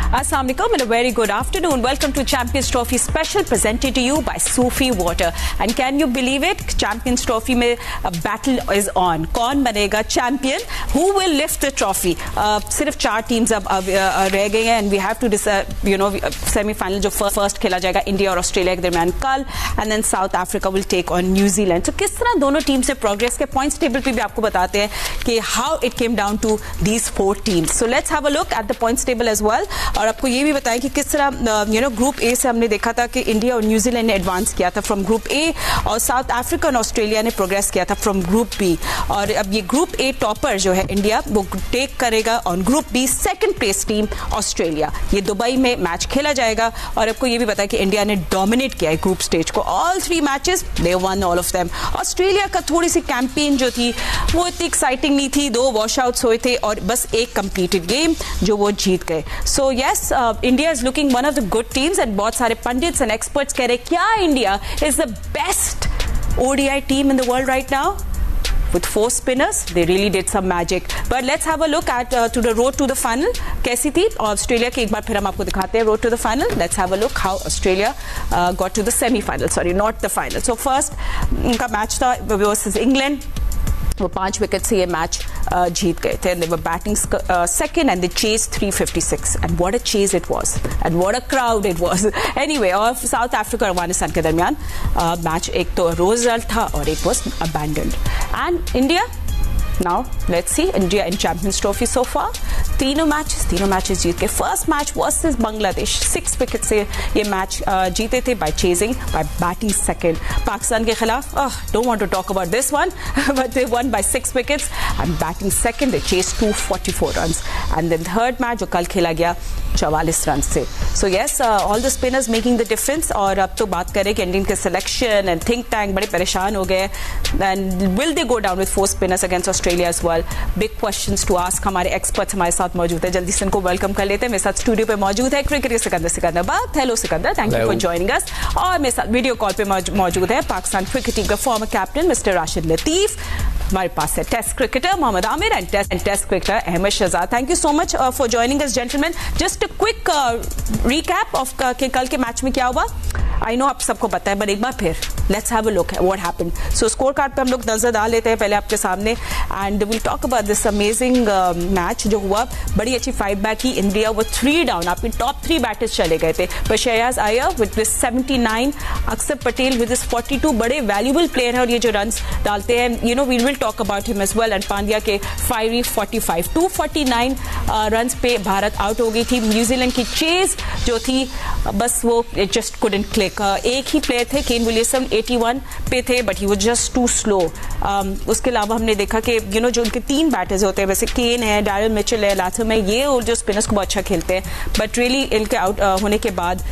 Assalamu alaikum and a very good afternoon. Welcome to Champions Trophy special presented to you by Sufi Water. And can you believe it? Champions Trophy में battle is on. कौन बनेगा champion? Who will lift the trophy? सिर्फ 4 teams अब रह गई हैं and we have to decide, semi-final जो first खेला जाएगा India और Australia के दरमियान कल, and then South Africa will take on New Zealand. तो किस तरह दोनों टीम से प्रोग्रेस के पॉइंट्स टेबल पे भी आपको बताते हैं कि how it came down to these 4 teams. So let's have a look at the points table as well. और आपको ये भी बताएं कि किस तरह ग्रुप ए से हमने देखा था कि इंडिया और न्यूजीलैंड ने एडवांस किया था फ्रॉम ग्रुप ए, और साउथ अफ्रीका और ऑस्ट्रेलिया ने प्रोग्रेस किया था फ्रॉम ग्रुप बी. और अब ये ग्रुप ए टॉपर जो है इंडिया, वो टेक करेगा on group B second place team Australia. ये दुबई में मैच खेला जाएगा. और आपको ये भी बताया कि इंडिया ने डोमिनेट किया है ग्रुप स्टेज को. All 3 matches they one all of them. Australia का थोड़ी सी कैंपेन जो थी वो इतनी एक्साइटिंग नहीं थी. 2 वॉशआउट्स हुए थे और बस एक कंप्लीटेड गेम जो वो जीत गए. So yes, India is looking one of the good teams and बहुत सारे पंडित्स एंड एक्सपर्ट्स कह रहे हैं क्या India is the best ODI team in the world right now. With 4 spinners, they really did some magic. But let's have a look at to the road to the final. कैसी थी Australia की, एक बार फिर हम आपको दिखाते हैं road to the final. Let's have a look how Australia got to the semi-final. Sorry, not the final. So first उनका मैच था versus England. वो 5 विकेट से ये मैच जीत गए थे. They were batting second and they chased 356 and what a chase it was and what a crowd it was. Anyway, और south Africa और अफगानिस्तान के दरमियान मैच एक तो रोज रिजल्ट था और एक was abandoned. And India, now let's see India in Champions Trophy so far. तीनों मैचेस जीत के. First match versus Bangladesh 6 wicket से ये मैच जीते थे by chasing, by batting second. Pakistan के खिलाफ don't want to talk about this one but they won by 6 wickets and batting second they chase 244 runs. And then third match जो कल खेला गया 44 रन से. So yes, all the spinners making the difference. और अब तो बात करें कि इंडियन के सिलेक्शन एंड थिंक टैंक बड़े परेशान हो गए. And will they go down with 4 spinners against Australia as well? Big questions to ask. हमारे एक्सपर्ट्स हमारे साथ मौजूद है, जल्दी से इनको वेलकम कर लेते हैं. मेरे साथ स्टूडियो पे मौजूद है क्रिकेट के सिकंदर बात. Hello Sikandar, thank you for joining us. और मेरे साथ वीडियो कॉल पे मौजूद है पाकिस्तान क्रिकेट टीम का former captain mister Rashid Latif. हमारे पास है test cricketer Mohammad Aamir and test cricketer Ahmed Shehzad. Thank you so much for joining us gentlemen. Just a quick recap of कल के मैच में क्या हुआ. आई नो आप सबको पता है बट एक बार फिर let's have a look what happened. So score card पे हम लोग नजर डाल लेते हैं पहले आपके सामने and will talk about this amazing match जो हुआ. बड़ी अच्छी फाइट बैक की. इंडिया वो 3 डाउन, आपके टॉप 3 बैटर्स चले गए थे. पर शहयाज अय्यर विद दिस 79, अक्षर पटेल विद दिस 42 बड़े वैल्यूबल प्लेयर है और ये जो रन्स डालते हैं we will talk about him as well. And Pandya के 45 249 रन्स पे भारत आउट हो गई थी. न्यूजीलैंड की चेज जो थी बस वो जस्ट कुडंट क्लिक. एक ही प्लेयर थे केन विलियमसन 81 पे थे but he was just too slow. उसके अलावा हमने देखा कि जो उनके 3 बैटर्स होते हैं वैसे केन है, डैरिल मिचेल है, लाथम है, ये और जो स्पिनर्स को बहुत अच्छा खेलते हैं बट रियली इनके आउट होने के बाद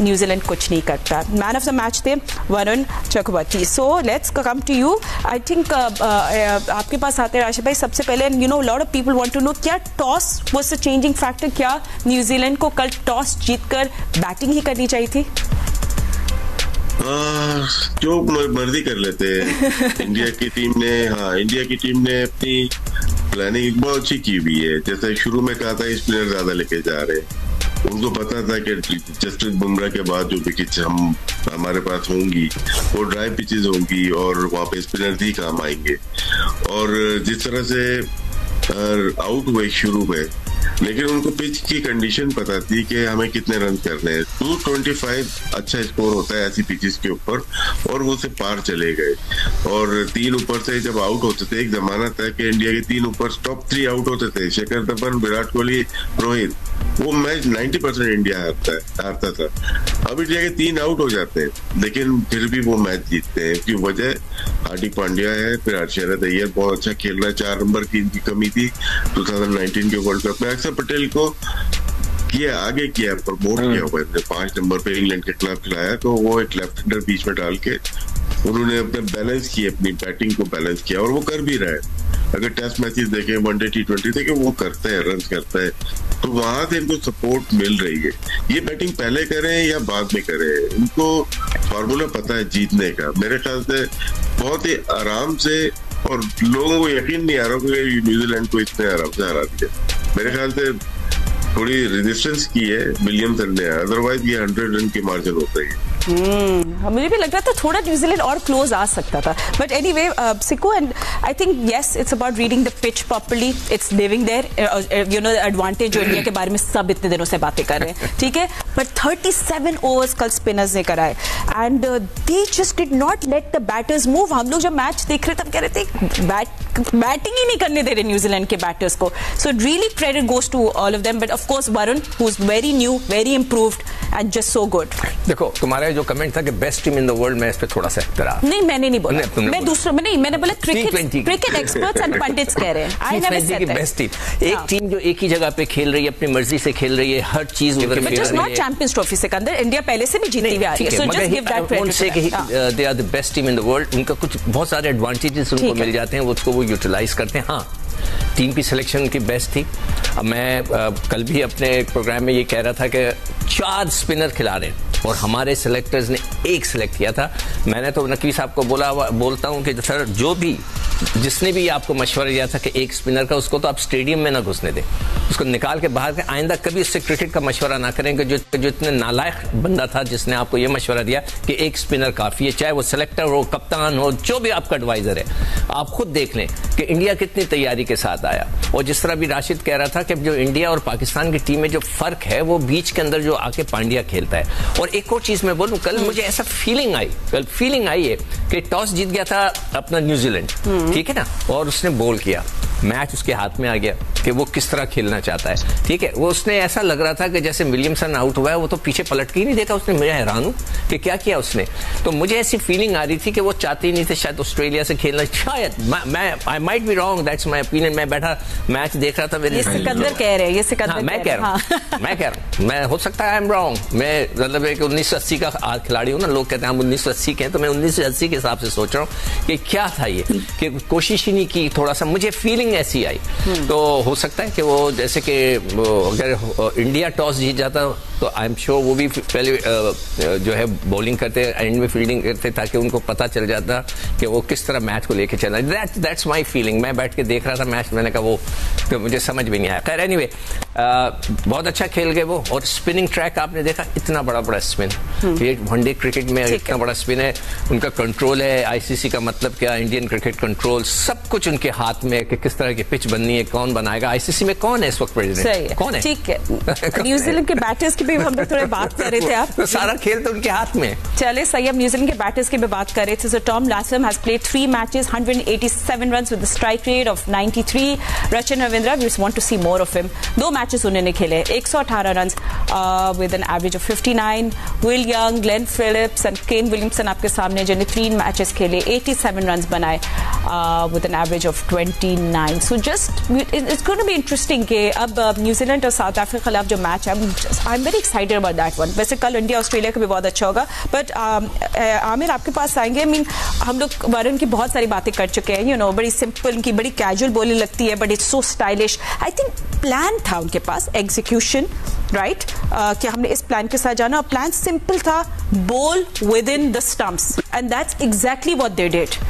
न्यूजीलैंड कुछ नहीं करता. मैन ऑफ द मैच थे Varun Chakravarthy. So let's come to you. I think आपके पास आते हैं राशिद भाई. सबसे पहले lot of people want to know क्या toss was the changing factor. क्या न्यूजीलैंड को कल टॉस जीतकर बैटिंग ही करनी चाहिए थी? जो मर्जी कर लेते हैं. इंडिया की टीम ने अपनी प्लानिंग बहुत अच्छी की हुई है. जैसे शुरू में कहा था स्पिनर ज्यादा लेके जा रहे हैं. उनको पता था कि जसप्रीत बुमराह के बाद जो विकेट्स हमारे पास होंगी वो ड्राई पिचेस होंगी और वहाँ पे स्पिनर ही काम आएंगे. और जिस तरह से आउट हुए शुरू में, लेकिन उनको पिच की कंडीशन पता थी कि हमें कितने रन करने हैं. 225 अच्छा स्कोर होता है ऐसी पिचेस के ऊपर और वो से पार चले गए. और 3 ऊपर से जब आउट होते थे, एक जमाना था कि इंडिया के 3 ऊपर टॉप 3 आउट होते थे, शिखर धवन, विराट कोहली, रोहित. वो मैच 90% इंडिया हारता था. अब इंडिया के 3 आउट हो जाते हैं लेकिन फिर भी वो मैच जीतते हैं. इसकी वजह हार्दिक पांड्या है, फिर हर्षदीप अय्यर बहुत अच्छा खेल रहा है. 4 नंबर की इनकी कमी थी 2019 के वर्ल्ड कप में. अक्षर पटेल को आगे किया, प्रमोट किया हुआ है. 5 नंबर पे इंग्लैंड के खिलाफ खिलाया तो वो एक लेफ्ट हैंडर बीच में डाल के उन्होंने अपने बैलेंस किए, अपनी बैटिंग को बैलेंस किया और वो कर भी रहा है. अगर टेस्ट मैचेस देखें, वनडे T20 देखें, वो करते हैं, रन करते हैं. तो वहां से इनको सपोर्ट मिल रही है. ये बैटिंग पहले करें या बाद में करें, इनको फॉर्मूला पता है जीतने का. मेरे ख्याल से बहुत ही आराम से, और लोगों को यकीन नहीं आ रहा कि न्यूजीलैंड को इतने आराम से हरा दिया. मेरे ख्याल से थोड़ी रेजिस्टेंस की है विलियमसन ने, अदरवाइज ये 100 रन के मार्जिन होता है। मुझे भी लग रहा था थोड़ा न्यूजीलैंड और क्लोज आ सकता था, बट एनीवे सिको, and I think yes it's about reading the pitch properly, it's living there, you know advantage जो इंडिया के बारे में सब इतने दिनों से बातें कर रहे हैं, ठीक है, बट 37 ओवर्स कल स्पिनर्स ने कराए and they just did not let the batters move. हम लोग जब मैच देख रहे थे तब कह रहे थे बैटिंग ही नहीं करने दे रहे न्यूजीलैंड के बैटर्स को, so really credit goes to all of them, but of course Varun who is very new, very improved and just so good. देखो तुम्हारा जो कमेंट था कि best team in the world, मैं इस पे थोड़ा सा इख्तलाफ, नहीं मैंने नहीं बोला, मैं दूसरा नहीं, मैंने बोला क्रिकेट एक्सपर्ट्स एंड पंडित्स कह रहे हैं, I never said that best team, एक टीम जो एक ही जगह पे खेल रही है, अपनी मर्जी से खेल रही है, हर चीज उनके but just not champions trophy से अंदर इंडिया पहले से भी जीती हुई आ रही है, so just give that credit, they are the best team in the world, उनका कुछ बहुत सारे एडवांटेजेस उनको मिल जाते हैं, उसको वो यूटिलाइज करते हैं। हाँ, टीम की सिलेक्शन उनकी बेस्ट थी। अब मैं कल भी अपने प्रोग्राम में ये कह रहा था कि 4 स्पिनर खिला रहे हैं और हमारे सिलेक्टर्स ने 1 सिलेक्ट किया था। मैंने तो नकवी साहब को बोलता हूं कि सर जो भी जिसने भी आपको मशवरा दिया था कि 1 स्पिनर का, उसको तो आप स्टेडियम में ना घुसने दें, उसको निकाल के बाहर के, आइंदा कभी उससे क्रिकेट का मशवरा ना करें कि जो इतने नालायक बंदा था जिसने आपको ये मशवरा दिया कि 1 स्पिनर काफी है, चाहे वो सिलेक्टर हो, कप्तान हो, जो भी आपका एडवाइजर है। आप खुद देख लें कि इंडिया कितनी तैयारी के साथ आया, और जिस तरह भी राशिद कह रहा था कि जो इंडिया और पाकिस्तान की टीम में जो फर्क है वो बीच के अंदर जो आके पांड्या खेलता है। और एक और चीज मैं बोलूं, कल मुझे ऐसा फीलिंग आई है कि टॉस जीत गया था अपना न्यूजीलैंड, ठीक है ना, और उसने बॉल किया, मैच उसके हाथ में आ गया कि वो किस तरह खेलना चाहता है, ठीक है। वो उसने ऐसा लग रहा था कि जैसे विलियमसन आउट हुआ है, वो तो पीछे पलट के ही नहीं देखा उसने, मैं हैरान हूं कि क्या किया उसने। तो मुझे ऐसी फीलिंग आ रही थी कि वो चाहते ही नहीं थे शायद ऑस्ट्रेलिया से खेलना, शायद मैं I might be wrong, that's my opinion. मैं बैठा मैच देख रहा था, ये सिकंदर कह रहे हैं, ये सिकंदर मैं कह रहा हूं, मैं हो सकता है आई एम रॉन्ग, मैं मतलब एक 1980 का खिलाड़ी हूं ना, लोग कहते हैं हम 1980 के हैं, तो मैं 1980 के हिसाब से सोच रहा हूं कि क्या था ये, कि कोशिश ही नहीं की, थोड़ा सा मुझे फीलिंग ऐसी आई। तो हो सकता है कि वो जैसे कि अगर इंडिया टॉस जीत जाता तो आई एम श्योर वो भी पहले जो है बॉलिंग करते, एंड में फील्डिंग करते, ताकि उनको पता चल जाता कि वो किस तरह मैच को लेके चलना है। That's my feeling. मैं बैठ के देख रहा था मैच, मैंने कहा वो तो मुझे समझ भी नहीं आया। खैर एनीवे, बहुत अच्छा खेल गए वो। और स्पिनिंग ट्रैक आपने देखा, इतना बड़ा स्पिन, ये वनडे क्रिकेट में इतना बड़ा स्पिन है, उनका कंट्रोल है, आईसीसी का मतलब क्या, इंडियन क्रिकेट कंट्रोल, सब कुछ उनके हाथ में कि किस तरह की पिच बननी है, कौन बनाएगा। आईसीसी में कौन है इस वक्त प्रेसिडेंट, कौन है? ठीक है, न्यूजीलैंड के बैटर्स की भी हम लोग थोड़ी बात कर रहे थे, आप तो सारा खेल तो उनके हाथ में। चले सही, अब न्यूजीलैंड के बैटर्स की भी बात कर रहे थे। So Tom Latham has played 3 matches, 187 runs with a strike rate of 93। Rachin Ravindra, we want to see more of him. 2 matches उन्होंने खेले, 118 runs with an average of 59। Will Young, Glenn Phillips and Kane Williamson आपके सामने, जिन्हें 3 matches खेले, 87 runs बनाए with an average of 29। So just it's going to be interesting कि अब New Zealand और साउथ अफ्रीका के खिलाफ जो मैच है, I am very excited about that one. वैसे कल इंडिया ऑस्ट्रेलिया का भी बहुत अच्छा होगा, बट आमिर आपके पास आएंगे। आई मीन हम लोग वरुण की बहुत सारी बातें कर चुके हैं, यू नो, बड़ी सिंपल की बड़ी कैजुअल बोली लगती है, but it's so stylish. I think plan था उनके पास, एग्जीक्यूशन राइट, कि हमने इस प्लान के साथ जाना। प्लान सिंपल था, ball within the stumps, and that's exactly what they did.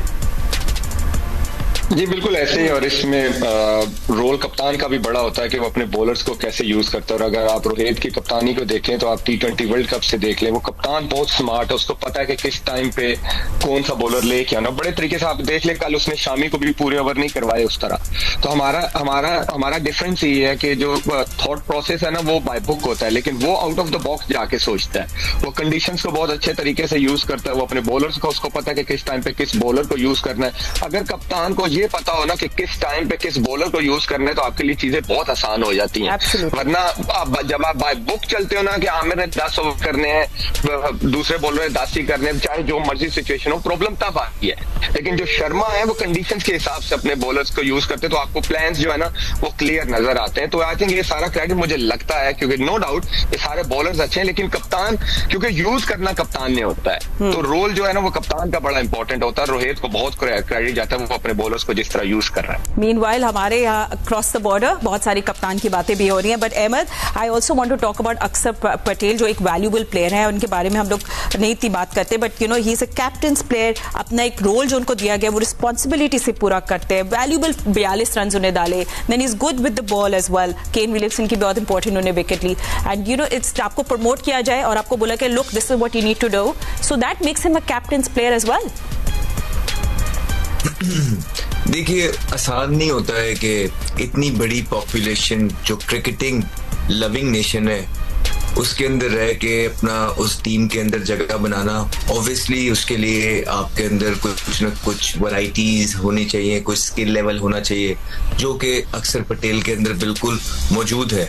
जी बिल्कुल ऐसे ही। और इसमें रोल कप्तान का भी बड़ा होता है कि वो अपने बॉलर्स को कैसे यूज करता है। और अगर आप रोहित की कप्तानी को देखें तो आप T20 वर्ल्ड कप से देख लें, वो कप्तान बहुत स्मार्ट है, उसको पता है कि किस टाइम पे कौन सा बॉलर लेके आना। बड़े तरीके से आप देख लें, कल उसने शामी को भी पूरे ओवर नहीं करवाए उस तरह। तो हमारा डिफरेंस ये है कि जो थॉट प्रोसेस है ना, वो बाय बुक होता है, लेकिन वो आउट ऑफ द बॉक्स जाके सोचता है, वो कंडीशंस को बहुत अच्छे तरीके से यूज करता है, वो अपने बॉलर्स को, उसको पता है कि किस टाइम पे किस बॉलर को यूज करना है। अगर कप्तान को ये पता हो ना कि किस टाइम पे किस बॉलर को यूज करना है, तो आपके लिए चीजें बहुत आसान हो जाती हैं। वरना जब आप बाय बुक चलते हो ना कि आमिर ने 10 ओवर करने हैं, दूसरे बॉलर ने 10 ही करने हैं, चाहे जो मर्जी सिचुएशन हो, प्रॉब्लम तब आती है। लेकिन जो शर्मा है वो कंडीशंस के हिसाब से अपने बॉलर्स को यूज करते हैं, तो आपको प्लान्स जो है ना वो क्लियर नजर आते हैं। तो आई थिंक ये सारा क्रेडिट मुझे लगता है, क्योंकि नो डाउट ये सारे बॉलर्स अच्छे हैं, लेकिन कप्तान, क्योंकि यूज करना कप्तान ने होता है, तो रोल जो है ना वो कप्तान का बड़ा इंपॉर्टेंट होता है। रोहित को बहुत क्रेडिट जाता है, वो अपने बॉलर्स को को जिस तरह यूज कर रहा है। मीनवाइल हमारे यहाँ अक्रॉस द बॉर्डर बहुत सारी कप्तान की बातें भी हो रही हैं, but Ahmed, I also want to talk about Akshar Patel, जो एक वैल्यूबल प्लेयर है। उनके बारे में हम लोग नहीं इतनी बात करते, but you know he is a captain's player. अपना एक रोल जो उनको दिया गया वो रिस्पॉन्सिबिलिटी से पूरा करते हैं। वैल्यूबल 42 रन उन्हें डाले, then is good with the ball as well. Kane Williamson की बहुत इंपॉर्टेंट उन्हें विकेट ली, एंड यू नो इट्स आपको प्रमोट किया जाए और आपको बोला कि look this is what you need to do, so that makes him a captain's player as well. देखिए, आसान नहीं होता है कि इतनी बड़ी पॉपुलेशन जो क्रिकेटिंग लविंग नेशन है उसके अंदर रह के अपना उस टीम के अंदर जगह बनाना। ऑब्वियसली उसके लिए आपके अंदर कुछ न कुछ वैरायटीज होनी चाहिए, कुछ स्किल लेवल होना चाहिए, जो कि अक्षर पटेल के अंदर बिल्कुल मौजूद है।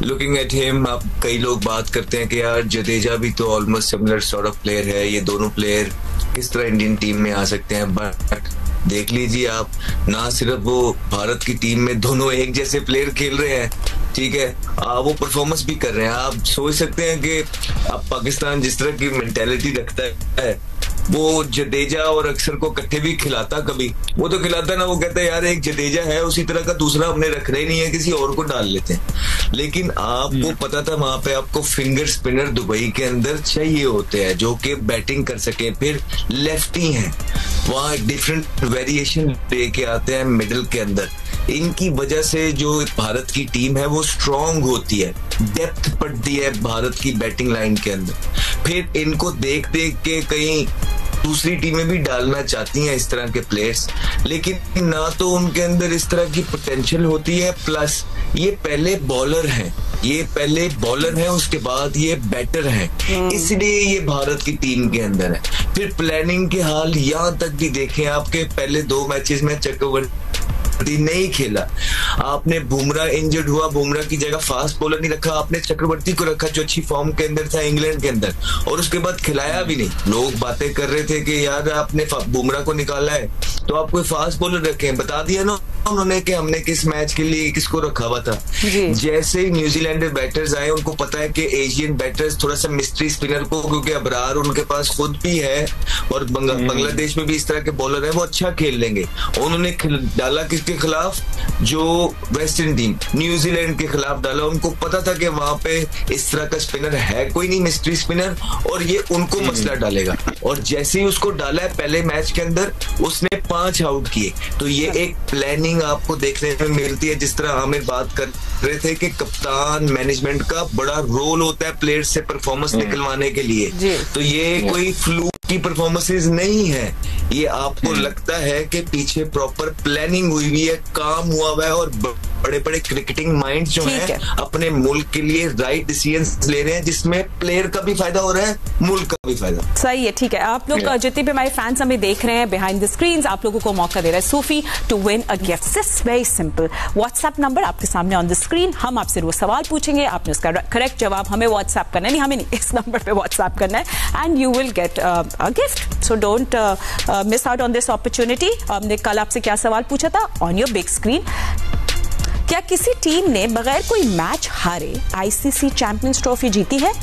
लुकिंग एट हिम, आप कई लोग बात करते हैं कि यार जडेजा भी तो almost similar sort of player है, ये दोनों प्लेयर किस तरह इंडियन टीम में आ सकते हैं। बट देख लीजिए आप, ना सिर्फ वो भारत की टीम में दोनों एक जैसे प्लेयर खेल रहे हैं, ठीक है, वो परफॉर्मेंस भी कर रहे हैं। आप सोच सकते हैं कि अब पाकिस्तान जिस तरह की मेंटेलिटी रखता है, वो जडेजा और अक्षर को इकट्ठे भी खिलाता, कभी वो तो खिलाता ना, वो कहता है यार एक जडेजा है उसी तरह का दूसरा हमने रखना ही नहीं है, किसी और को डाल लेते हैं। लेकिन आपको पता था वहां पे आपको फिंगर स्पिनर दुबई के अंदर चाहिए होते हैं जो कि बैटिंग कर सके। फिर लेफ्टी हैं, वहां डिफरेंट वेरिएशन लेके आते हैं मिडिल के अंदर। इनकी वजह से जो भारत की टीम है वो स्ट्रांग होती है, डेप्थ पड़ती है भारत की बैटिंग लाइन के अंदर। फिर इनको देख देख के कहीं दूसरी टीमें भी डालना चाहती हैं इस तरह के प्लेयर्स, लेकिन ना तो उनके अंदर इस तरह की पोटेंशियल होती है, प्लस ये पहले बॉलर हैं, उसके बाद ये बैटर हैं, इसलिए ये भारत की टीम के अंदर है। फिर प्लानिंग के हाल यहाँ तक भी देखें, आपके पहले 2 मैचेस में चक्रवर्ती नहीं खेला, आपने बुमराह इंजर्ड हुआ, बुमराह की जगह फास्ट बॉलर नहीं रखा, आपने चक्रवर्ती को रखा जो अच्छी फॉर्म के अंदर था इंग्लैंड के अंदर, और उसके बाद खिलाया भी नहीं। लोग बातें कर रहे थे कि यार आपने बुमराह को निकाला है तो आप कोई फास्ट बॉलर रखे, बता दिया ना उन्होंने कि हमने किस मैच के लिए किसको रखा हुआ था। जैसे ही न्यूजीलैंड बैटर्स आए, उनको पता है कि एशियन बैटर्स थोड़ा सा मिस्ट्री स्पिनर को, क्योंकि अबरार उनके पास खुद भी है और बांग्लादेश में भी इस तरह के बॉलर हैं, वो अच्छा खेल लेंगे। उन्होंने डाला किसके खिलाफ, जो वेस्ट इंडीज टीम न्यूजीलैंड के खिलाफ डाला। उनको पता था कि वहां पे इस तरह का स्पिनर है कोई नहीं, मिस्ट्री स्पिनर, और ये उनको मसला डालेगा। और जैसे ही उसको डाला है पहले मैच के अंदर, उसने 5 आउट किए। तो ये एक प्लानिंग आपको देखने में मिलती है, जिस तरह आमिर बात कर रहे थे कि कप्तान मैनेजमेंट का बड़ा रोल होता है प्लेयर से परफॉर्मेंस निकलवाने के लिए। तो ये कोई फ्लूक की परफॉर्मेंसेस नहीं है, ये आपको लगता है कि पीछे प्रॉपर प्लानिंग हुई है, काम हुआ हुआ है, और बड़े बड़े क्रिकेटिंग माइंड्स जो हैं अपने मुल्क के लिए राइट डिसीजंस ले रहे हैं, जिसमें प्लेयर का भी फायदा हो रहा है, मुल्क का भी फायदा। सही है, ठीक है। आप लोग जितने भी हमारे फैंस हमें देख रहे हैं बिहाइंड द स्क्रीन, आप लोगों को मौका दे रहा है सूफी to win a gift. It's very simple, WhatsApp number आपके सामने ऑन द स्क्रीन, हम आपसे रोज सवाल पूछेंगे, आपने उसका करेक्ट जवाब हमें व्हाट्सएप करना है, नहीं हमें नहीं, इस नंबर पे व्हाट्सएप करना है, and you will get a gift. So don't miss out on this opportunity. हमने कल आपसे क्या सवाल पूछा था ऑन योर बिग स्क्रीन, क्या किसी टीम ने बगैर कोई मैच हारे आईसीसी चैंपियंस ट्रॉफी जीती है?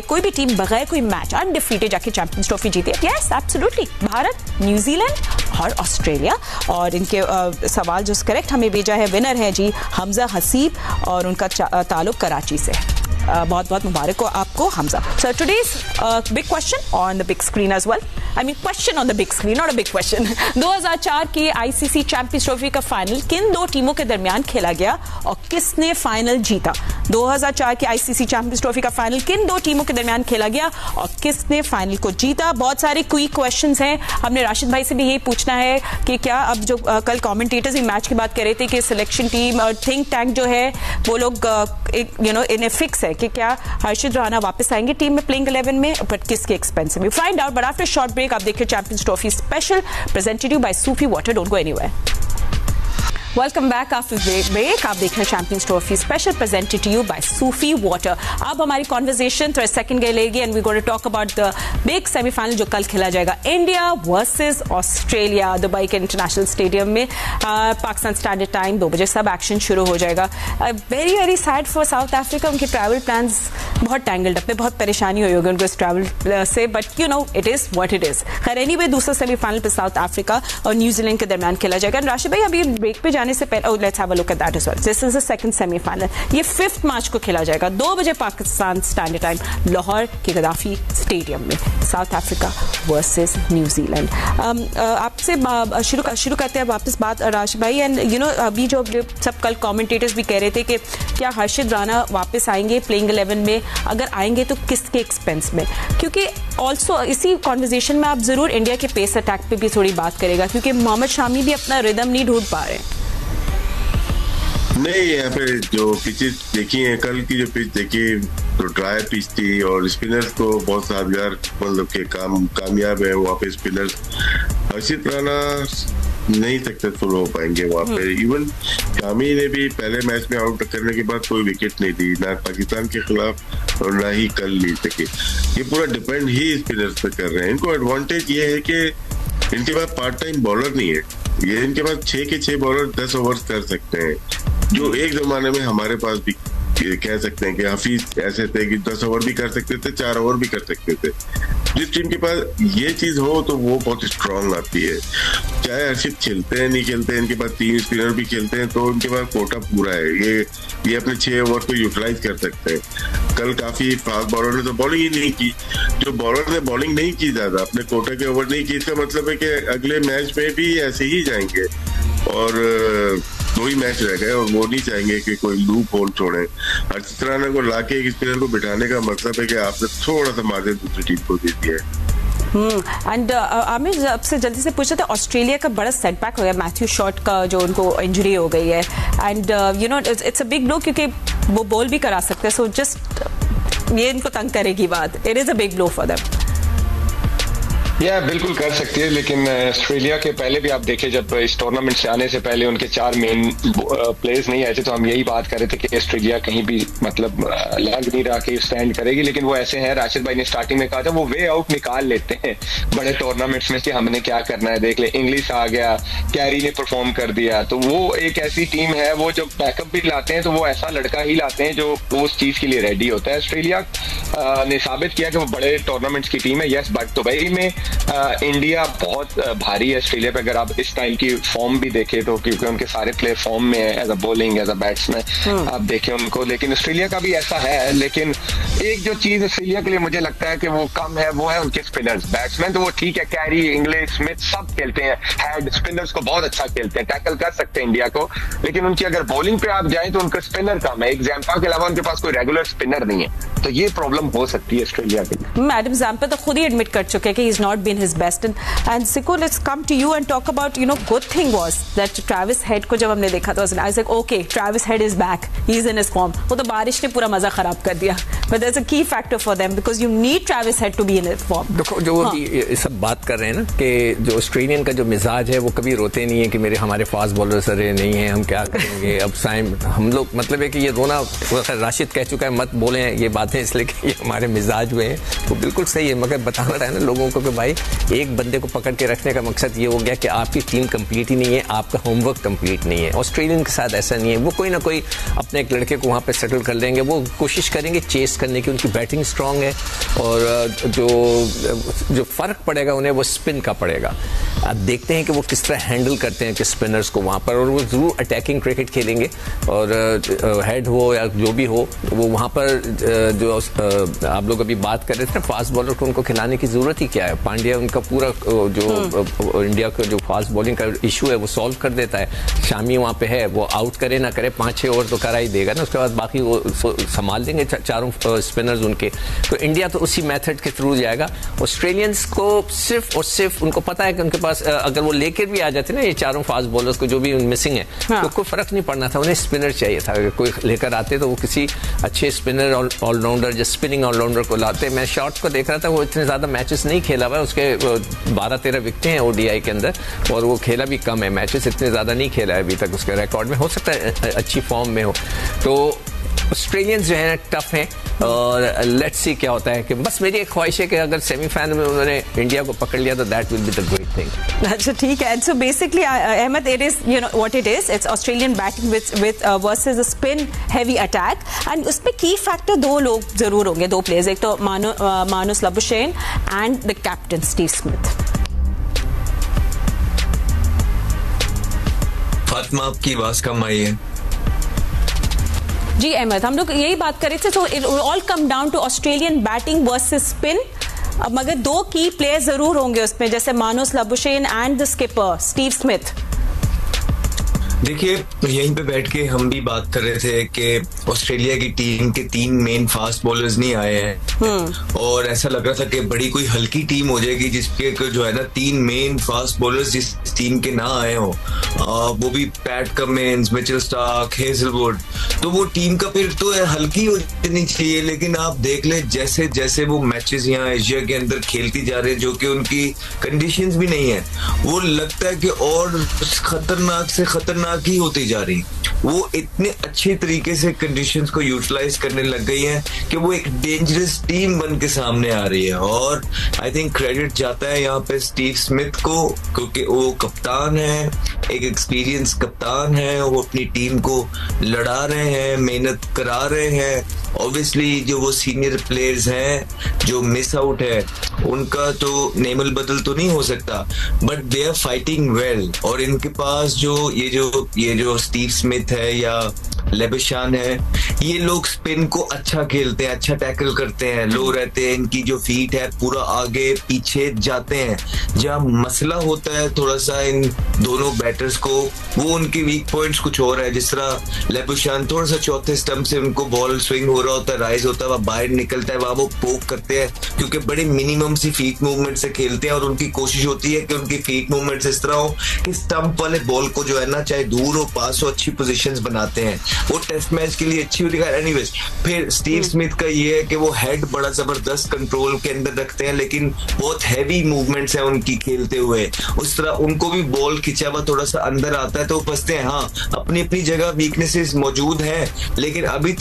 कोई भी टीम बगैर कोई मैच अनडिफीटेड जाके चैंपियंस ट्रॉफी जीती है? यस, एब्सोल्युटली, भारत, न्यूजीलैंड और ऑस्ट्रेलिया। और इनके सवाल जो करेक्ट हमें भेजा है, विनर है जी हमजा हसीब, और उनका ताल्लुक कराची से। बहुत बहुत मुबारक हो आपको Hamza. So today's big question on the big screen as well, I mean question on the big screen, not a big question. 2004 की आईसीसी चैंपियंस ट्रॉफी का फाइनल किन 2 टीमों के दरमियान खेला गया और किसने फाइनल जीता? 2004 की आईसीसी चैंपियंस ट्रॉफी का फाइनल किन 2 टीमों के दरमियान खेला गया और किसने फाइनल को जीता? बहुत सारे क्विक क्वेश्चंस हैं। हमने राशिद भाई से भी यही पूछना है कि क्या अब जो कल कमेंटेटर्स भी मैच की बात कर रहे थे कि सिलेक्शन टीम और थिंक टैंक जो है वो लोग इन्हें फिक्स है कि क्या हर्षित राणा वापस आएंगे टीम में प्लेइंग 11 में, बट किसके एक्सपेंस में? Find out, but after short break आप देखिए champions trophy special presented you by Sufi water. Don't go anywhere. Welcome back after break. आप देख रहे हैं champions trophy special presented to you by Sufi water. अब हमारी कॉन्वर्सेशन थोड़ा सेकंड गए लेगी and we going to talk about the big semifinal जो कल खेला जाएगा, इंडिया वर्सेस ऑस्ट्रेलिया, दुबई के इंटरनेशनल स्टेडियम में। पाकिस्तान स्टैंडर्ड टाइम 2 बजे सब एक्शन शुरू हो जाएगा। Very very sad for south Africa, उनके ट्रैवल प्लान्स बहुत टैंगल्ड अप है, बहुत परेशानी हुई होगी उनको इस ट्रैवल से, but you know it is what it is. खैर एनीवे दूसरा सेमीफाइनल पे साउथ अफ्रीका और न्यूजीलैंड के दरमियान खेला जाएगा। राशिद भाई अभी ब्रेक पे जाने से पहले let's have a look at that as well. This is the second semifinal, ये 5 मार्च को खेला जाएगा 2 बजे पाकिस्तान स्टैंडर्ड टाइम लाहौर के गद्दाफी स्टेडियम में, साउथ अफ्रीका वर्सेस न्यूजीलैंड। आपसे शुरू करते हैं वापस बात राशिद भाई, एंड यू नो अभी जो सब कल कमेंटेटर्स भी कह रहे थे कि क्या हर्षित राणा वापस आएंगे प्लेइंग 11 में, अगर आएंगे तो किसके एक्सपेंस में, क्योंकि ऑल्सो इसी कॉन्वर्जेशन में आप जरूर इंडिया के पेस अटैक पे भी थोड़ी बात करेगा, क्योंकि मोहम्मद शामी भी अपना रिदम नहीं ढूंढ पा रहे। नहीं, यहाँ पे जो पिचेस देखी है, कल की जो पिच देखी तो ड्राई पिच थी और स्पिनर्स को बहुत साजगार मतलब के कामयाब है वहाँ पे स्पिनर्स। हर्षित राणा नहीं सक्सेसफुल हो पाएंगे वहाँ पे। इवन शामी ने भी पहले मैच में आउट करने के बाद कोई विकेट नहीं दी, ना पाकिस्तान के खिलाफ और ना ही कल ली सके। ये पूरा डिपेंड ही स्पिनर्स पे कर रहे हैं। इनको एडवांटेज ये है कि इनके पास पार्ट टाइम बॉलर नहीं है, ये इनके पास 6 के 6 बॉलर 10 ओवर कर सकते हैं, जो एक जमाने में हमारे पास भी कह सकते हैं कि हफीज ऐसे थे कि 10 ओवर भी कर सकते थे, 4 ओवर भी कर सकते थे। जिस टीम के पास ये चीज हो तो वो बहुत स्ट्रांग आती है। चाहे हर्षित खेलते हैं नहीं खेलते हैं, इनके पास 3 स्पिनर भी खेलते हैं तो इनके पास कोटा पूरा है, ये अपने 6 ओवर को यूटिलाइज कर सकते हैं। कल काफी फास्ट बॉलर ने तो बॉलिंग ही नहीं की, जो बॉलर ने बॉलिंग नहीं की ज्यादा, अपने कोटा के ओवर नहीं की, इसका मतलब है कि अगले मैच में भी ऐसे ही जाएंगे और 2 ही मैच रह गए और वो नहीं चाहेंगे कि कोई लूप होल छोड़े। हर्षित राणा को लाके एक स्पिनर को बिठाने का मतलब है कि आपने थोड़ा सा मार्जिन दूसरी टीम को दे दिया है। एंड आमिर आपसे जल्दी से पूछा था, ऑस्ट्रेलिया का बड़ा सेटबैक हो गया मैथ्यू शॉट का, जो उनको इंजरी हो गई है, and you know it's a big blow क्योंकि वो बॉल भी करा सकते हैं, सो जस्ट ये इनको तंग करेगी बात। It is a big blow for them. बिल्कुल कर सकती है, लेकिन ऑस्ट्रेलिया के पहले भी आप देखे जब इस टूर्नामेंट से आने से पहले उनके 4 मेन प्लेयर्स नहीं आए थे तो हम यही बात कर रहे थे कि ऑस्ट्रेलिया कहीं भी मतलब लग नहीं रहा कि स्टैंड करेगी, लेकिन वो ऐसे हैं, राशिद भाई ने स्टार्टिंग में कहा था, वो वे आउट निकाल लेते हैं बड़े टूर्नामेंट्स में कि हमने क्या करना है, देख ले इंग्लिश आ गया, कैरी ने परफॉर्म कर दिया, तो वो एक ऐसी टीम है, वो जब बैकअप भी लाते हैं तो वो ऐसा लड़का ही लाते हैं जो उस चीज के लिए रेडी होता है। ऑस्ट्रेलिया ने साबित किया कि वो बड़े टूर्नामेंट्स की टीम है, यस, बट दुबई में इंडिया बहुत भारी है ऑस्ट्रेलिया पे। अगर आप इस टाइम की फॉर्म भी देखें तो, क्योंकि उनके सारे प्लेयर फॉर्म में है, as a bowling as a batsman आप देखें उनको, लेकिन ऑस्ट्रेलिया का भी ऐसा है। लेकिन एक जो चीज ऑस्ट्रेलिया के लिए मुझे लगता है कि वो कम है, वो है उनके स्पिनर्स। बैट्समैन तो वो ठीक है, कैरी, इंग्लिश, स्मिथ सब खेलते हैं, हेड स्पिनर्स को बहुत अच्छा खेलते हैं, टैकल कर सकते हैं इंडिया को, लेकिन उनकी अगर बॉलिंग पे आप जाएं तो उनका स्पिनर कम है। एक जैम्पा के अलावा उनके पास कोई रेगुलर स्पिनर नहीं है, तो ये प्रॉब्लम हो सकती है ऑस्ट्रेलिया के लिए। मैडम जैम्पा तो खुद ही एडमिट कर चुके हैं कि he is not been his best. And सिको, let's come to you and talk about, you know, good thing was that Travis Head को जब हमने देखा था I was like okay, Travis Head is back, he is in his form. वो तो बारिश ने पूरा मजा खराब कर दिया, but that's a key factor for them because you need Travis Head to be in his form. देखो जो ये सब बात कर रहे हैं ना कि जो ऑस्ट्रेलियन का जो मिजाज है वो कभी रोते नहीं है कि मेरे हमारे फास्ट बॉलर्स अरे नहीं है, हम क्या करेंगे अब साइम, हम लोग मतलब है कि ये रोना, राशिद कह चुका है मत बोले ये बातें इसलिए कि ये हमारे मिजाज में है, वो बिल्कुल सही है, मगर बताना रहा है ना लोगों को कि भाई एक बंदे को पकड़ के रखने का मकसद ये हो गया कि आपकी टीम कंप्लीट ही नहीं है, आपका होमवर्क कंप्लीट नहीं है। ऑस्ट्रेलियन के साथ ऐसा नहीं है, वो कोई ना कोई अपने एक लड़के को वहाँ पे सेटल कर लेंगे, वो कोशिश करेंगे चेस करने की, उनकी बैटिंग स्ट्रांग है और जो फर्क पड़ेगा उन्हें वो स्पिन का पड़ेगा। अब देखते हैं कि वो किस तरह हैंडल करते हैं कि स्पिनर्स को वहाँ पर, और वो जरूर अटैकिंग क्रिकेट खेलेंगे और हेड हो या जो भी हो वो वहाँ पर जो आप लोग अभी बात कर रहे थे ना फास्ट बॉलर को उनको खिलाने की जरूरत ही क्या है। पांड्या उनका पूरा जो इंडिया का जो फास्ट बॉलिंग का इशू है वो सॉल्व कर देता है। शामी वहाँ पे है, वो आउट करे ना करे 5-6 ओवर तो करा ही देगा ना, उसके बाद बाकी वो संभाल देंगे चारों स्पिनर्स उनके, तो इंडिया तो उसी मेथड के थ्रू जाएगा। ऑस्ट्रेलियंस को सिर्फ और सिर्फ उनको पता है कि उनके पास अगर वो लेकर भी आ जाते ना ये चारों फास्ट बॉलर्स को जो भी मिसिंग है, तो कोई फर्क नहीं पड़ना था, उन्हें स्पिनर चाहिए था। अगर कोई लेकर आते तो वो किसी अच्छे स्पिनर ऑलराउंडर जो स्पिनिंग ऑलराउंडर को लाते। मैं शॉट को देख रहा था, वो इतने ज्यादा मैचेस नहीं खेला हुआ है, उसके 12-13 विकेटें हैं ओडीआई के अंदर, और वो खेला भी कम है, मैचेस इतने ज्यादा नहीं खेला है अभी तक उसके रिकॉर्ड में। हो सकता है अच्छी फॉर्म में हो। तो ऑस्ट्रेलियंस जो है ना टफ हैं, और लेट्स सी क्या होता है। कि बस मेरी एक ख्वाहिश है कि अगर सेमीफाइनल में उन्होंने इंडिया को पकड़ लिया तो that will be the great thing. अच्छा ठीक है। So basically Ahmed, it is you know what it is, it's Australian batting with versus a spin heavy attack, एंड उसमें की फैक्टर दो लोग जरूर होंगे, दो प्लेयर्स, एक तो मानुस Labuschagne and the captain Steve Smith. Fatima आपकी आवाज कम आई है। जी अहमद, हम लोग यही बात कर रहे थे। तो it all come down to Australian batting versus spin. अब मगर दो की प्लेयर जरूर होंगे उसमें, जैसे मानुस Labuschagne and the skipper Steve Smith. देखिए, यहीं पे बैठ के हम भी बात कर रहे थे कि ऑस्ट्रेलिया की टीम के 3 मेन फास्ट बॉलर्स नहीं आए हैं, और ऐसा लग रहा था कि बड़ी कोई हल्की टीम हो जाएगी जिसके जो है ना 3 मेन फास्ट बॉलर्स जिस टीम के ना आए हो, वो भी PAT Cummins, Mitchell Starc, Hazlewood, तो वो टीम का फिर तो हल्की हो जानी चाहिए। लेकिन आप देख ले जैसे जैसे वो मैचेस यहाँ एशिया के अंदर खेलती जा रहे हैं, जो कि उनकी कंडीशंस भी नहीं है, वो लगता है कि और खतरनाक से खतरनाक ही होती जा रही। वो इतने अच्छे तरीके से कंडीशंस को यूटिलाइज करने लग गई है कि वो एक डेंजरस टीम बन के सामने आ रही है। और आई थिंक क्रेडिट जाता है यहाँ पे स्टीव स्मिथ को, क्योंकि वो कप्तान है, एक एक्सपीरियंस कप्तान है, वो अपनी टीम को लड़ा रहे हैं, मेहनत करा रहे हैं। ऑब्वियसली जो वो सीनियर प्लेयर्स हैं जो मिस आउट है, उनका तो नेमल बदल तो नहीं हो सकता, but they are fighting well. और इनके पास ये जो स्टीव स्मिथ है या लेबशान है, ये लोग स्पिन को अच्छा खेलते हैं, अच्छा टैकल करते हैं, लो रहते हैं, इनकी जो फीट है पूरा आगे पीछे जाते हैं। जहाँ मसला होता है थोड़ा सा इन दोनों बैटर्स को, वो उनके वीक पॉइंट्स कुछ और है। जिस तरह लेबशान थोड़ा सा चौथे स्टंप से उनको बॉल स्विंग हो रहा होता है, राइज होता है, वह बाहर निकलता है, वहां वो पोक करते हैं, क्योंकि बड़े मिनिमम सी फीट मूवमेंट से खेलते हैं, और उनकी कोशिश होती है कि उनकी फीट मूवमेंट इस तरह हो कि स्टंप वाले बॉल को जो है ना, चाहे दूर हो पास हो, अच्छी पोजीशंस बनाते हैं। वो टेस्ट मैच के लिए अच्छी होती है। एनीवेज, फिर स्टीव स्मिथ का ये है कि वो हेड बड़ा जबरदस्त कंट्रोल के अंदर रखते हैं, लेकिन बहुत हैवी मूवमेंट्स हैं उनकी खेलते हुए। उस तरह उनको भी बॉल खिंचा हुआ थोड़ा सा अंदर आता है तो वो फंसते हैं। हाँ, अपनी अपनी जगह वीकनेसेस मौजूद हैं, लेकिन अभी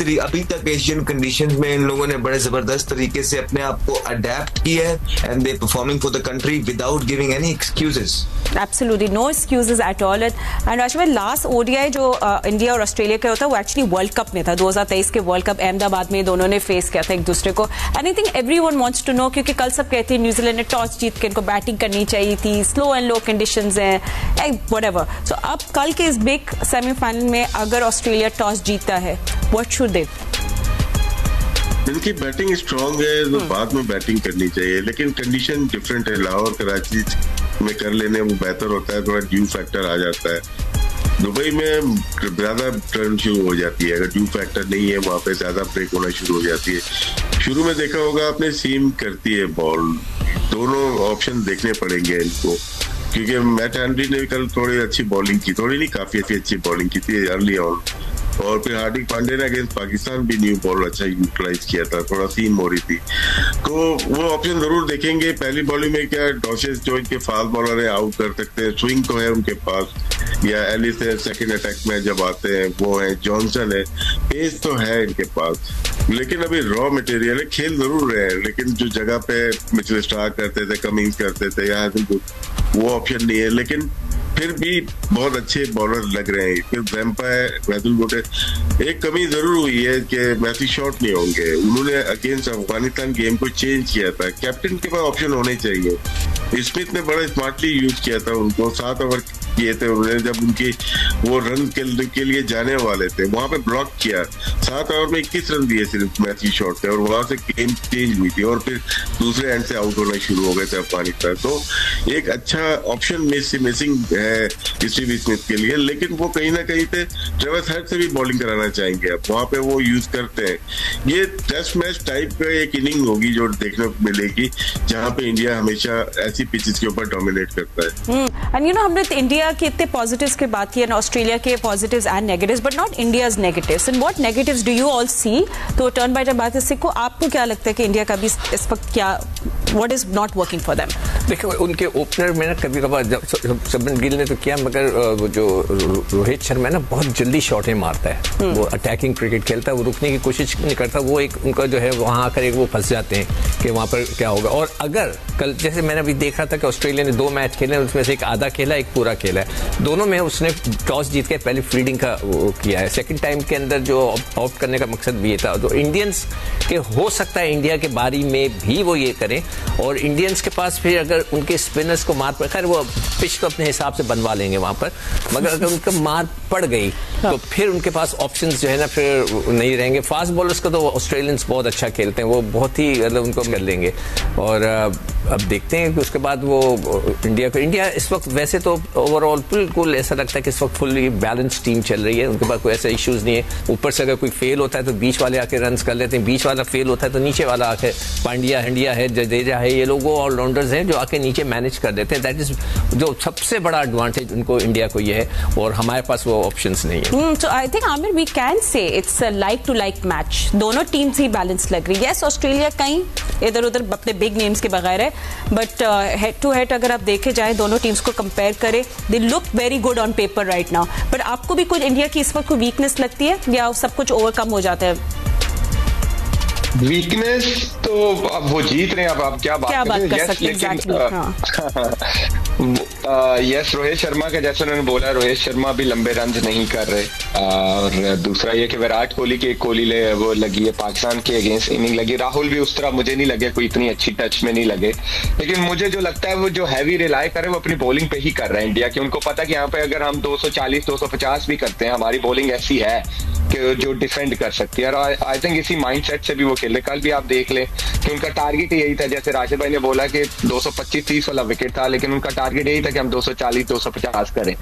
तक एशियन कंडीशंस में इन लोगों ने बड़े जबरदस्त तरीके से अपने आप को अडेप्ट किया है, and they performing for the country without giving any excuses. Absolutely no excuses at all. And Rashid, last ODI जो इंडिया और ऑस्ट्रेलिया का होता है वो एक्चुअली वर्ल्ड कप में था। 2023 के वर्ल्ड कप अहमदाबाद में दोनों ने फेस किया था एक दूसरे को। And I think everyone wants to know, क्योंकि कल सब कहते हैं न्यूजीलैंड ने टॉस जीत के इनको बैटिंग करनी चाहिए थी, स्लो एंड लो कंडीशंस हैं, व्हाटएवर। सो अब कल के इस बिग सेमीफाइनल में अगर ऑस्ट्रेलिया टॉस जीतता है, व्हाट शुड दे? इनकी बैटिंग स्ट्रांग है तो बाद में बैटिंग करनी चाहिए, लेकिन कंडीशन डिफरेंट है। लाहौर कराची में कर लेने वो बेहतर होता है, थोड़ा ड्यू फैक्टर आ जाता है। दुबई में ज्यादा टर्न शुरू हो जाती है, अगर ड्यू फैक्टर नहीं है वहां पे ज्यादा ब्रेक होना शुरू हो जाती है। शुरू में देखा होगा आपने, सीम करती है बॉल, दोनों ऑप्शन देखने पड़ेंगे इनको, क्योंकि मैट हेनरी ने कल थोड़ी अच्छी बॉलिंग की, थोड़ी नहीं काफी अच्छी बॉलिंग की थी अर्ली ऑन। और फिर हार्दिक पांड्या ने अगेंस्ट पाकिस्तान भी न्यू बॉल अच्छा यूटिलाइज किया था, थोड़ा सीम हो रही थी, तो वो ऑप्शन जरूर देखेंगे। पहली बॉलिंग में क्या डॉशेस जो इनके फास्ट बॉलर है आउट कर सकते हैं, स्विंग तो है उनके पास, या एलिस है सेकंड अटैक में जब आते हैं, वो है जॉनसन है, पेस तो है इनके पास, लेकिन अभी रॉ मटेरियल है, खेल जरूर रहे हैं, लेकिन जो जगह पे मिचेल स्टार्क करते थे, कमिंस करते थे, यहाँ वो ऑप्शन नहीं है। लेकिन फिर भी बहुत अच्छे बॉलर लग रहे हैं। फिर जैम्पा है, हैजलवुड है। एक कमी जरूर हुई है कि मैसी शॉट नहीं होंगे। उन्होंने अगेंस्ट अफगानिस्तान गेम को चेंज किया था, कैप्टन के पास ऑप्शन होने चाहिए। स्मिथ ने बड़ा स्मार्टली यूज किया था उनको, 7 ओवर किए थे उन्होंने, जब उनकी वो रन के लिए जाने वाले थे वहां पे ब्लॉक किया, 7 ओवर में 21 रन दिए सिर्फ मैथ्यू शॉट थे, और वहां से गेम चेंज हुई थी और फिर दूसरे एंड से आउट होना शुरू हो गए थे अफगानिस्तान। तो एक अच्छा ऑप्शन मिसिंग है स्टीव स्मिथ के लिए, लेकिन वो कहीं ना कहीं पे ट्रेविस हेड से भी बॉलिंग कराना चाहेंगे, अब वहां पे वो यूज करते हैं। ये टेस्ट मैच टाइप का एक इनिंग होगी जो देखने को मिलेगी, जहां पे इंडिया हमेशा ऐसी पिचेस के ऊपर डोमिनेट करता है। एंड यू नो, हमने इंडिया के इतने पॉजिटिव्स की बात की है, ऑस्ट्रेलिया के positives and negatives, but not India's negatives. And what negatives do you all see? तो टर्न बाय टर्न बात है, को आपको क्या लगता है कि इंडिया का भी इस वक्त क्या, what is not working for them? देखो, उनके ओपनर में ना कभी कभार शुभमन गिल ने तो किया, मगर वो जो रोहित शर्मा है ना, बहुत जल्दी शॉटें मारता है, वो अटैकिंग क्रिकेट खेलता है, वो रुकने की कोशिश नहीं करता, वो एक उनका जो है वहां आकर एक वो फंस जाते हैं कि वहां पर क्या होगा। और अगर कल जैसे मैंने अभी देखा था कि ऑस्ट्रेलिया ने 2 मैच खेले, उसमें से एक आधा खेला, एक पूरा खेला है, दोनों में उसने टॉस जीत के पहले फील्डिंग का वो किया है, सेकंड टाइम के अंदर जो आउट करने का मकसद भी ये था। तो इंडियंस के हो सकता है इंडिया के बारी में भी वो ये करें, और इंडियंस के पास फिर अगर उनके स्पिनर्स को मार पड़, खैर वो पिच को अपने हिसाब से बनवा लेंगे वहां पर, मगर अगर उनको मार पड़ गई तो फिर उनके पास ऑप्शंस जो है ना फिर नहीं रहेंगे। फास्ट बॉलर्स को तो ऑस्ट्रेलियंस बहुत अच्छा खेलते हैं, वो बहुत ही मतलब उनको कर लेंगे, और अब देखते हैं कि उसके बाद वो इंडिया इस वक्त वैसे तो ओवरऑल बिल्कुल ऐसा लगता है कि इस वक्त फुल्ली बैलेंस टीम चल रही है, उनके पास कोई ऐसा इश्यूज नहीं है। ऊपर से अगर कोई फेल होता है तो बीच वाले आके रन कर लेते हैं, बीच वाला फेल होता है तो नीचे वाला आके, पांड्या हंडिया है, जडेजा है, ये लोग वो ऑलराउंडर्स हैं जो आके नीचे मैनेज कर देते हैं। दैट इज जो सबसे बड़ा एडवांटेज उनको इंडिया को ये है, और हमारे पास वो ऑप्शंस नहीं है। So I think Aamir we can say it's a like to like match, दोनों टीम्स ही बैलेंस लग रही है। Yes, ऑस्ट्रेलिया कहीं इधर उधर अपने बिग नेम्स के बगैर है, बट हेड टू हेड अगर आप देखे जाए दोनों टीम्स को कंपेयर करें, they look very good on paper right now. But आपको भी कुछ इंडिया की इस वक्त कोई वीकनेस लगती है या सब कुछ ओवरकम हो जाता है? वीकनेस तो अब वो जीत रहे हैं, अब आप क्या बात कर सकते हैं। यस, रोहित शर्मा का जैसे उन्होंने बोला, रोहित शर्मा भी लंबे रन नहीं कर रहे, और दूसरा ये कि विराट कोहली की कोहली वो लगी है पाकिस्तान के अगेंस्ट इनिंग लगी, राहुल भी उस तरह मुझे नहीं लगे कोई इतनी अच्छी टच में नहीं लगे, लेकिन मुझे जो लगता है वो जो हैवी रिलाई करे वो अपनी बॉलिंग पे ही कर रहे हैं इंडिया की। उनको पता कि यहाँ पे अगर हम 240-250 भी करते हैं, हमारी बॉलिंग ऐसी है कि जो डिफेंड कर सकती है, और आई थिंक इसी माइंडसेट से भी वो खेल रहे। कल भी आप देख लें कि उनका टारगेट यही था, जैसे राशिद भाई ने बोला कि 225-30 वाला विकेट था, लेकिन उनका टारगेट यही था कि हम 240-250 करें,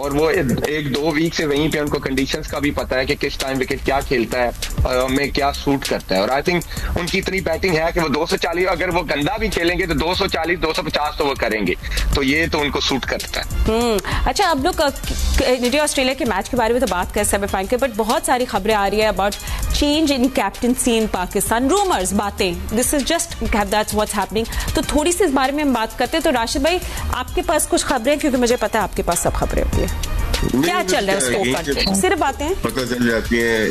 और वो 1-2 वीक से वहीं पे उनको कंडीशंस का भी पता है कि किस टाइम विकेट क्या खेलता है और हमें क्या सूट करता है। और आई थिंक उनकी इतनी बैटिंग है कि वो 240, अगर वो गंदा भी खेलेंगे तो 240-250 तो वो करेंगे, तो ये तो उनको सूट करता है। अच्छा, अब लोग इंडिया ऑस्ट्रेलिया के मैच के बारे में तो बात कर सकते हैं, बट बहुत सारी खबरें आ रही है about change in captaincy in Pakistan, rumours, बातें, this is just that's what's happening. तो थोड़ी सी इस बारे में हम बात करते हैं। तो राशिद भाई, आपके पास कुछ खबरें, क्योंकि मुझे पता है आपके पास सब खबरें होती है, क्या चल रहा है उसके ऊपर? सिर्फ बातें पता चल जाती है,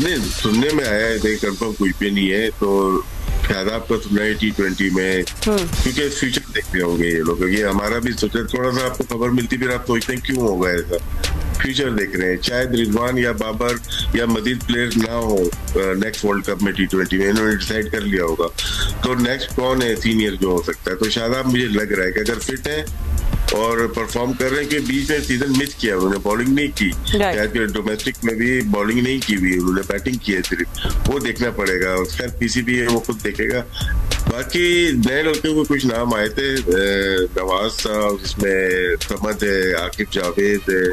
नहीं सुनने में आया है, कंफर्म कोई पे नहीं है, तो शायद आपका सुनना है T20 में, क्योंकि फ्यूचर देख रहे होंगे ये लोग, ये हमारा भी सोचा, थोड़ा सा आपको खबर मिलती फिर आप सोचते हैं क्यों होगा ऐसा, फ्यूचर देख रहे हैं, शायद रिजवान या बाबर या मजीद प्लेयर ना हो नेक्स्ट वर्ल्ड कप में T20 में, इन्होंने डिसाइड कर लिया होगा तो नेक्स्ट कौन है सीनियर जो हो सकता है। तो शायद आप, मुझे लग रहा है कि अगर फिट है और परफॉर्म कर रहे हैं, कि बीच में सीजन मिस किया उन्होंने, बॉलिंग नहीं की, शायद डोमेस्टिक में भी बॉलिंग नहीं की हुई उन्होंने, बैटिंग की है सिर्फ, वो देखना पड़ेगा, खैर पीसीबी है वो खुद देखेगा। बाकी नए लड़के को कुछ नाम आए थे, नवाज साहब, इसमें समद है, आकिब जावेद है,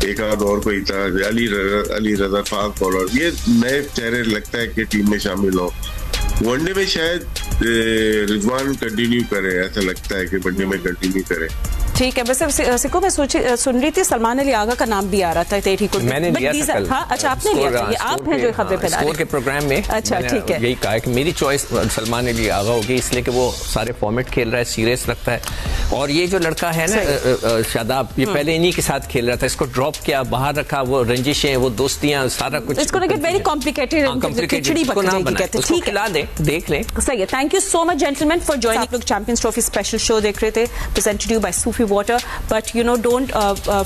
एक आध और कोई था, अली रजा फास्ट बॉलर, ये नए चेहरे लगता है कि टीम में शामिल हो। वनडे में शायद रिजवान कंटिन्यू करे, ऐसा लगता है कि वनडे में कंटिन्यू करे। ठीक है, बस सिको मैं सुन रही थी सलमान अली आगा का नाम भी आ रहा था, मैंने लिया था कल। हाँ, अच्छा आपने लिया था, ये आप हैं जो खबरें फैला रहे हैं के प्रोग्राम में। अच्छा, ठीक है, यही कहा कि मेरी चॉइस सलमान अली आगा होगी, इसलिए कि वो सारे फॉर्मेट खेल रहा है, सीरियस लगता है, और ये जो लड़का है ना शादाब, ये पहले इन्हीं के साथ खेल रहा था, इसको ड्रॉप किया, बाहर रखा, वो रंजिशें, वो दोस्तियां, सारा कुछ, इसको वेरी कॉम्प्लिकेटेड, खिचड़ी बन जाएगी, ठीक है, देख लें, सही है। Thank you so much gentlemen for joining. लोग चैंपियंस ट्रॉफी स्पेशल शो देख रहे थे, presented you by Sufi water, but you know don't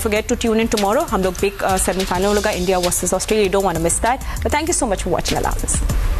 forget to tune in tomorrow. हम लोग बिग सेमीफाइनल होगा, India versus Australia, you don't want to miss that. But thank you so much for watching. Allah Hafiz.